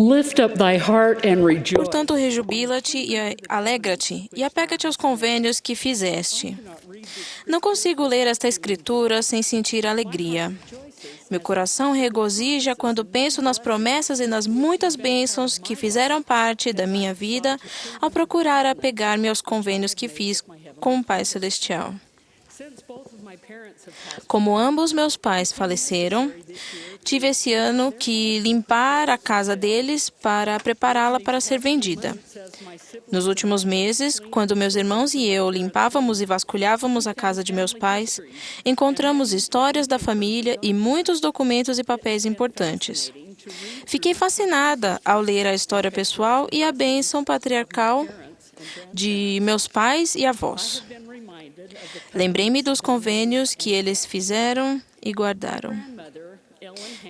Lift up thy heart and rejoice. Portanto, rejubila-te e alegra-te, e apega-te aos convênios que fizeste. Não consigo ler esta escritura sem sentir alegria. Meu coração regozija quando penso nas promessas e nas muitas bênçãos que fizeram parte da minha vida ao procurar apegar-me aos convênios que fiz com o Pai Celestial. Como ambos meus pais faleceram, tive esse ano que limpar a casa deles para prepará-la para ser vendida. Nos últimos meses, quando meus irmãos e eu limpávamos e vasculhávamos a casa de meus pais, encontramos histórias da família e muitos documentos e papéis importantes. Fiquei fascinada ao ler a história pessoal e a bênção patriarcal de meus pais e avós. Lembrei-me dos convênios que eles fizeram e guardaram.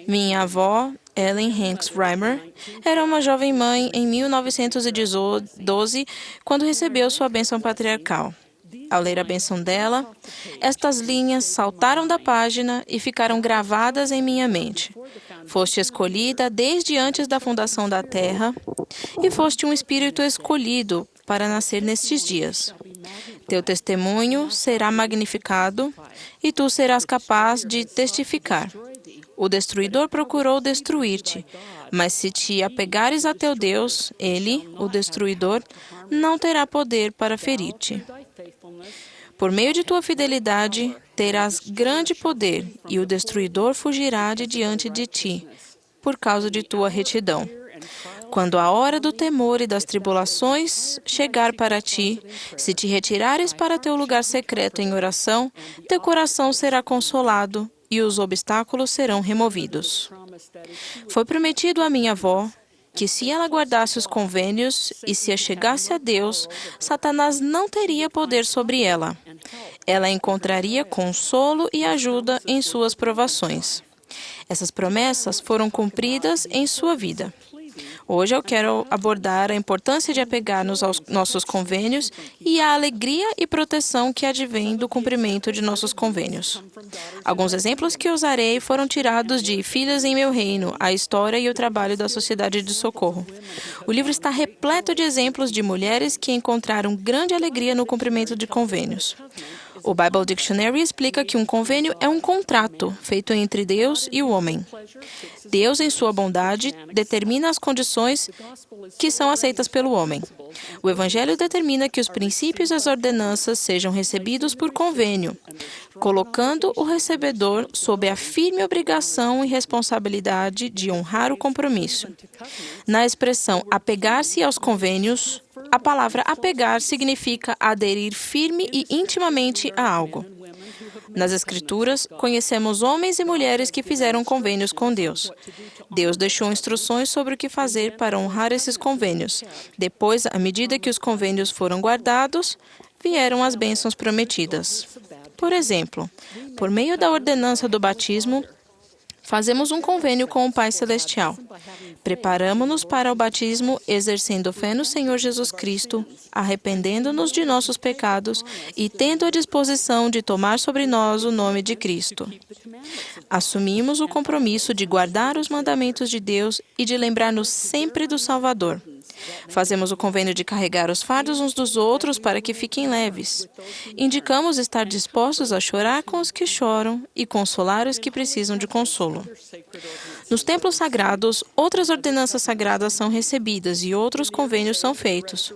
Minha avó, Ellen Hanks Reimer, era uma jovem mãe em 1912, quando recebeu sua bênção patriarcal. Ao ler a bênção dela, estas linhas saltaram da página e ficaram gravadas em minha mente. Foste escolhida desde antes da fundação da terra e foste um espírito escolhido para nascer nestes dias. Teu testemunho será magnificado e tu serás capaz de testificar. O destruidor procurou destruir-te, mas se te apegares a teu Deus, ele, o destruidor, não terá poder para ferir-te. Por meio de tua fidelidade, terás grande poder, e o destruidor fugirá de diante de ti, por causa de tua retidão. Quando a hora do temor e das tribulações chegar para ti, se te retirares para teu lugar secreto em oração, teu coração será consolado e os obstáculos serão removidos. Foi prometido à minha avó que se ela guardasse os convênios e se achegasse a Deus, Satanás não teria poder sobre ela. Ela encontraria consolo e ajuda em suas provações. Essas promessas foram cumpridas em sua vida. Hoje eu quero abordar a importância de apegar-nos aos nossos convênios e a alegria e proteção que advém do cumprimento de nossos convênios. Alguns exemplos que usarei foram tirados de Filhas em Meu Reino, a história e o trabalho da Sociedade de Socorro. O livro está repleto de exemplos de mulheres que encontraram grande alegria no cumprimento de convênios. O Bible Dictionary explica que um convênio é um contrato feito entre Deus e o homem. Deus, em sua bondade, determina as condições que são aceitas pelo homem. O Evangelho determina que os princípios e as ordenanças sejam recebidos por convênio, colocando o recebedor sob a firme obrigação e responsabilidade de honrar o compromisso. Na expressão apegar-se aos convênios, a palavra apegar significa aderir firme e intimamente a algo. Nas Escrituras, conhecemos homens e mulheres que fizeram convênios com Deus. Deus deixou instruções sobre o que fazer para honrar esses convênios. Depois, à medida que os convênios foram guardados, vieram as bênçãos prometidas. Por exemplo, por meio da ordenança do batismo, fazemos um convênio com o Pai Celestial. Preparamo-nos para o batismo exercendo fé no Senhor Jesus Cristo, arrependendo-nos de nossos pecados e tendo a disposição de tomar sobre nós o nome de Cristo. Assumimos o compromisso de guardar os mandamentos de Deus e de lembrar-nos sempre do Salvador. Fazemos o convênio de carregar os fardos uns dos outros para que fiquem leves. Indicamos estar dispostos a chorar com os que choram e consolar os que precisam de consolo. Nos templos sagrados, outras ordenanças sagradas são recebidas e outros convênios são feitos.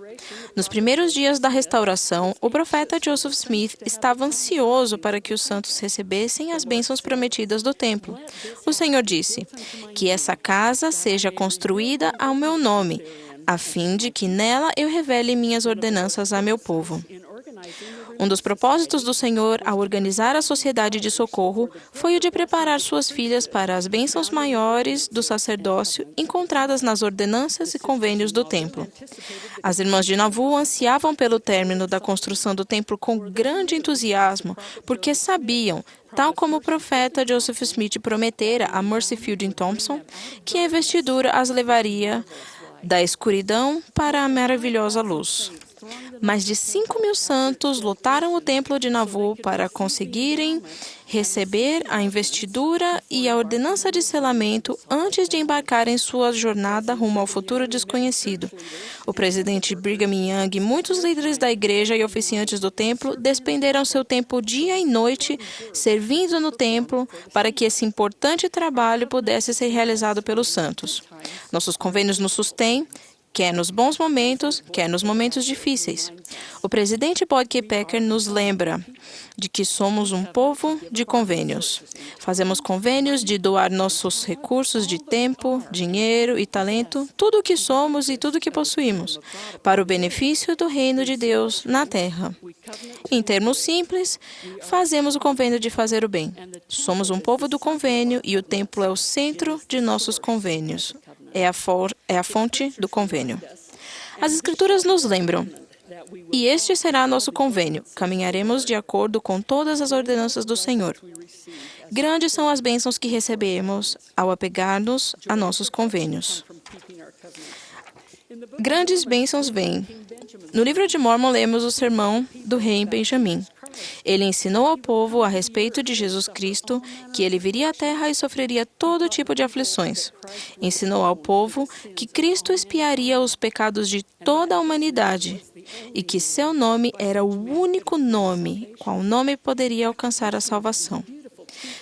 Nos primeiros dias da restauração, o profeta Joseph Smith estava ansioso para que os santos recebessem as bênçãos prometidas do templo. O Senhor disse: "Que essa casa seja construída ao meu nome, a fim de que nela eu revele minhas ordenanças a meu povo." Um dos propósitos do Senhor ao organizar a Sociedade de Socorro foi o de preparar suas filhas para as bênçãos maiores do sacerdócio encontradas nas ordenanças e convênios do templo. As irmãs de Nauvoo ansiavam pelo término da construção do templo com grande entusiasmo, porque sabiam, tal como o profeta Joseph Smith prometera a Mercy Fielding Thompson, que a investidura as levaria da escuridão para a maravilhosa luz. Mais de 5.000 santos lotaram o templo de Nauvoo para conseguirem receber a investidura e a ordenança de selamento antes de embarcar em sua jornada rumo ao futuro desconhecido. O presidente Brigham Young e muitos líderes da igreja e oficiantes do templo despenderam seu tempo dia e noite servindo no templo para que esse importante trabalho pudesse ser realizado pelos santos. Nossos convênios nos sustêm, quer nos bons momentos, quer nos momentos difíceis. O presidente Boyd K. Packer nos lembra de que somos um povo de convênios. Fazemos convênios de doar nossos recursos de tempo, dinheiro e talento, tudo o que somos e tudo o que possuímos, para o benefício do reino de Deus na terra. Em termos simples, fazemos o convênio de fazer o bem. Somos um povo do convênio e o templo é o centro de nossos convênios. É a fonte do convênio. As Escrituras nos lembram, e este será nosso convênio. Caminharemos de acordo com todas as ordenanças do Senhor. Grandes são as bênçãos que recebemos ao apegar-nos a nossos convênios. Grandes bênçãos vêm. No livro de Mórmon, lemos o sermão do rei Benjamim. Ele ensinou ao povo a respeito de Jesus Cristo, que ele viria à terra e sofreria todo tipo de aflições. Ensinou ao povo que Cristo expiaria os pecados de toda a humanidade e que seu nome era o único nome, qual nome poderia alcançar a salvação.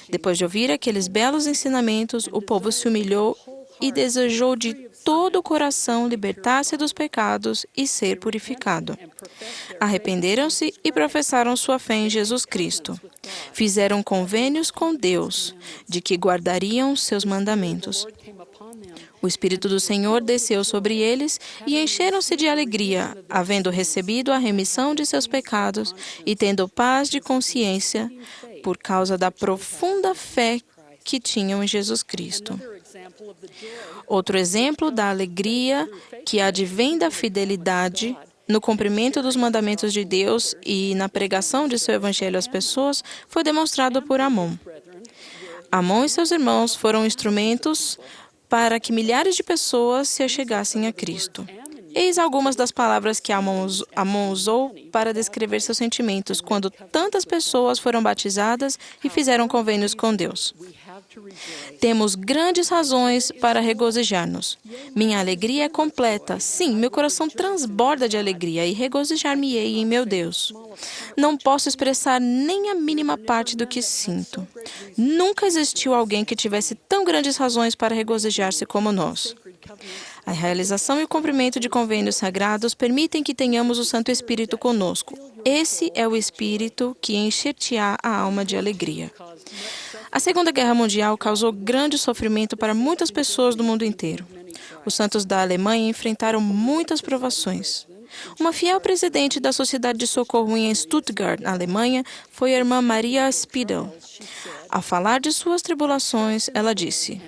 Depois de ouvir aqueles belos ensinamentos, o povo se humilhou e desejou de todo o coração libertar-se dos pecados e ser purificado. Arrependeram-se e professaram sua fé em Jesus Cristo. Fizeram convênios com Deus, de que guardariam seus mandamentos. O Espírito do Senhor desceu sobre eles e encheram-se de alegria, havendo recebido a remissão de seus pecados e tendo paz de consciência por causa da profunda fé que tinham em Jesus Cristo. Outro exemplo da alegria que advém da fidelidade no cumprimento dos mandamentos de Deus e na pregação de seu evangelho às pessoas foi demonstrado por Amon. Amon e seus irmãos foram instrumentos para que milhares de pessoas se achegassem a Cristo. Eis algumas das palavras que Amon usou para descrever seus sentimentos quando tantas pessoas foram batizadas e fizeram convênios com Deus. Temos grandes razões para regozijar-nos. Minha alegria é completa. Sim, meu coração transborda de alegria e regozijar-me-ei em meu Deus. Não posso expressar nem a mínima parte do que sinto. Nunca existiu alguém que tivesse tão grandes razões para regozijar-se como nós. A realização e o cumprimento de convênios sagrados permitem que tenhamos o Santo Espírito conosco. Esse é o Espírito que encher-te-á a alma de alegria. A Segunda Guerra Mundial causou grande sofrimento para muitas pessoas do mundo inteiro. Os santos da Alemanha enfrentaram muitas provações. Uma fiel presidente da Sociedade de Socorro em Stuttgart, na Alemanha, foi a irmã Maria Spiedel. Ao falar de suas tribulações, ela disse: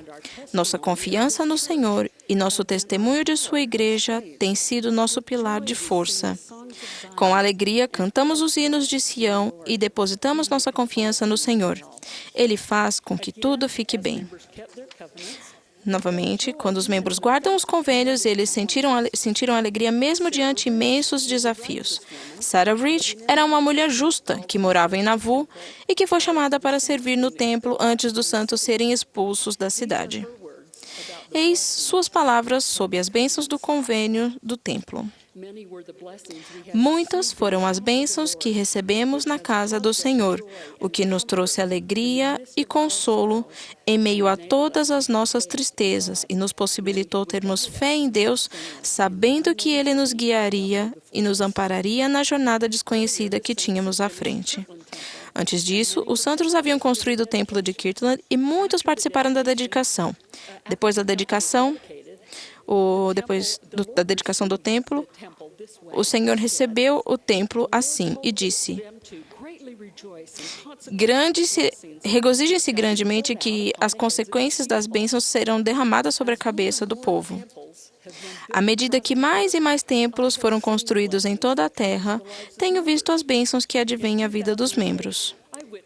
"Nossa confiança no Senhor e nosso testemunho de sua igreja tem sido nosso pilar de força. Com alegria, cantamos os hinos de Sião e depositamos nossa confiança no Senhor. Ele faz com que tudo fique bem." Novamente, quando os membros guardam os convênios, eles sentiram alegria mesmo diante imensos desafios. Sarah Rich era uma mulher justa que morava em Nauvoo e que foi chamada para servir no templo antes dos santos serem expulsos da cidade. Eis suas palavras sob as bênçãos do convênio do templo. Muitas foram as bênçãos que recebemos na casa do Senhor, o que nos trouxe alegria e consolo em meio a todas as nossas tristezas e nos possibilitou termos fé em Deus, sabendo que Ele nos guiaria e nos ampararia na jornada desconhecida que tínhamos à frente. Antes disso, os santos haviam construído o templo de Kirtland e muitos participaram da dedicação. Depois da dedicação do templo, o Senhor recebeu o templo assim e disse: regozijem-se grandemente que as consequências das bênçãos serão derramadas sobre a cabeça do povo. À medida que mais e mais templos foram construídos em toda a terra, tenho visto as bênçãos que advêm à vida dos membros.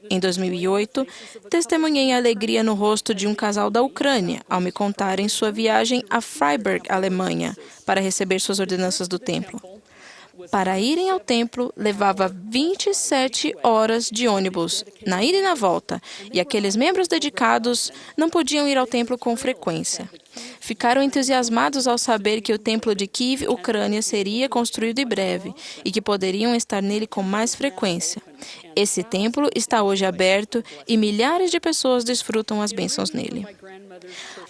Em 2008, testemunhei a alegria no rosto de um casal da Ucrânia ao me contarem sua viagem a Freiburg, Alemanha, para receber suas ordenanças do templo. Para irem ao templo, levava 27 horas de ônibus, na ida e na volta, e aqueles membros dedicados não podiam ir ao templo com frequência. Ficaram entusiasmados ao saber que o templo de Kiev, Ucrânia, seria construído em breve e que poderiam estar nele com mais frequência. Esse templo está hoje aberto e milhares de pessoas desfrutam as bênçãos nele.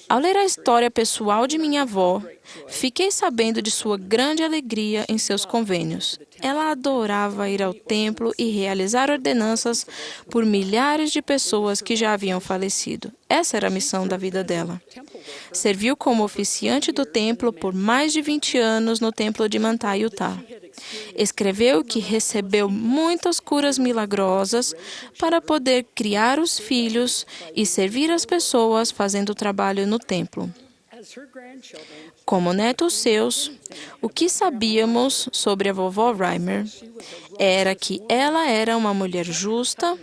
Ao ler a história pessoal de minha avó, fiquei sabendo de sua grande alegria em seus convênios. Ela adorava ir ao templo e realizar ordenanças por milhares de pessoas que já haviam falecido. Essa era a missão da vida dela. Serviu como oficiante do templo por mais de 20 anos no templo de Manti, Utah. Escreveu que recebeu muitas curas milagrosas para poder criar os filhos e servir as pessoas fazendo trabalho no templo. Como netos seus, o que sabíamos sobre a vovó Reimer era que ela era uma mulher justa,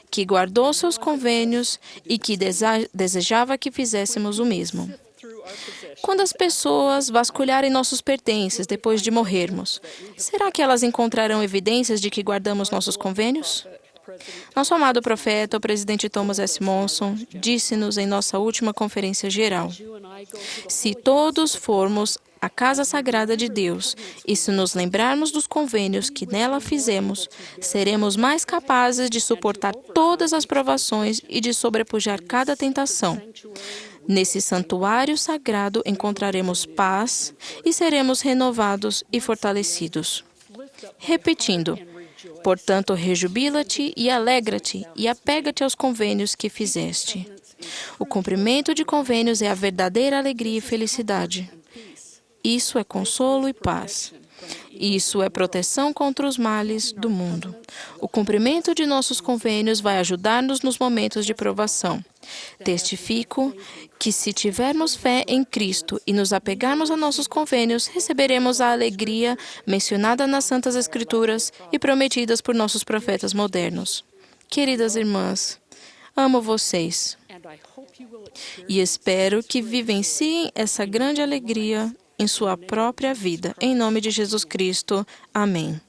que guardou seus convênios e que desejava que fizéssemos o mesmo. Quando as pessoas vasculharem nossos pertences depois de morrermos, será que elas encontrarão evidências de que guardamos nossos convênios? Nosso amado profeta, o presidente Thomas S. Monson, disse-nos em nossa última conferência geral: se todos formos à casa sagrada de Deus e se nos lembrarmos dos convênios que nela fizemos, seremos mais capazes de suportar todas as provações e de sobrepujar cada tentação. Nesse santuário sagrado encontraremos paz e seremos renovados e fortalecidos. Repetindo, portanto, rejubila-te e alegra-te e apega-te aos convênios que fizeste. O cumprimento de convênios é a verdadeira alegria e felicidade. Isso é consolo e paz. Isso é proteção contra os males do mundo. O cumprimento de nossos convênios vai ajudar-nos nos momentos de provação. Testifico que, se tivermos fé em Cristo e nos apegarmos a nossos convênios, receberemos a alegria mencionada nas Santas Escrituras e prometidas por nossos profetas modernos. Queridas irmãs, amo vocês e espero que vivenciem essa grande alegria em sua própria vida. Em nome de Jesus Cristo. Amém.